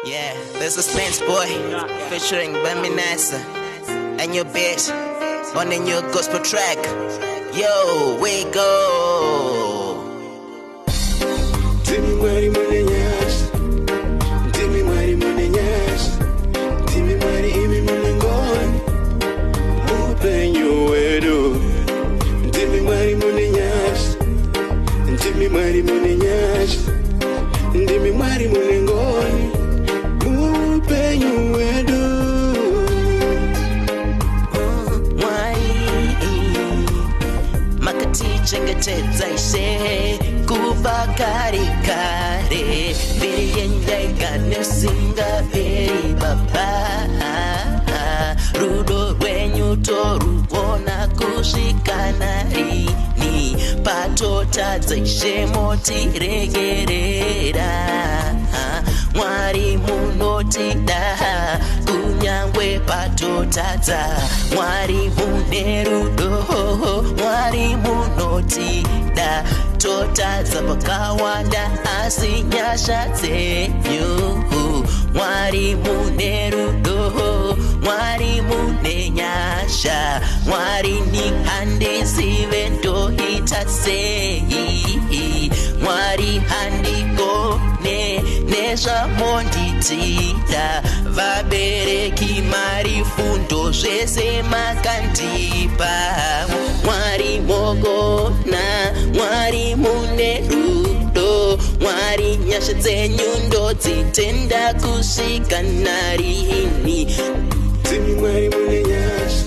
Yeah, there's a Spence boy featuring Bami Nasa and your bitch on the new gospel track. Yo, we go. Timi mwari munenyasha, timi mwari munenyasha, timi mwari imi munengoni, upenyu wedu. Timi mwari munenyasha, timi mwari munenyasha, timi mwari munengoni, upenyu wedu. Chengetedza ishe kuva kare kare mbere yendaga nesingaperi baba rudo rwenyu torubona kusvikana rini patotadza ishe motiregerera Mwari munotida kunyangwe patotadza Mwari mune rudo Mwari munotida totadza pakawanda asi nyasha dzenyu Mwari mune rudo Mwari mune nyasha Mwari ni handizive ndoita sei Mwari handigone nezvamonditida vabereki mari fundo zvese makandipa Mwari mogona Mwari mune rudo Mwari nyasha dzenyu ndodzitenda kusvika narini Timi mwari munenyasha,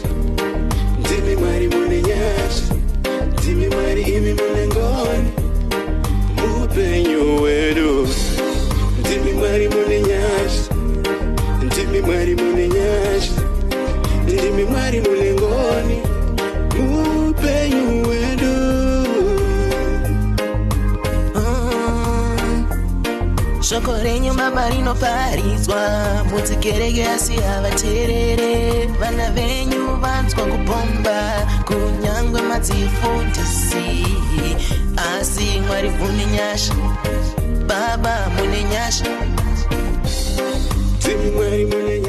timi mwari munenyasha, timi mwari imi munengoni, upenyu wedu. Timi mwari munenyasha, timi mwari munenyasha, timi mwari munengoni, upenyu wedu. Shoko renyu baba rinoparizwa mudzikereke asi havateerere vana venyu vanzwa kupomba kunyangwe madzifundisi asi Mwari mune nyasha baba mune nyasha Timi mwari mune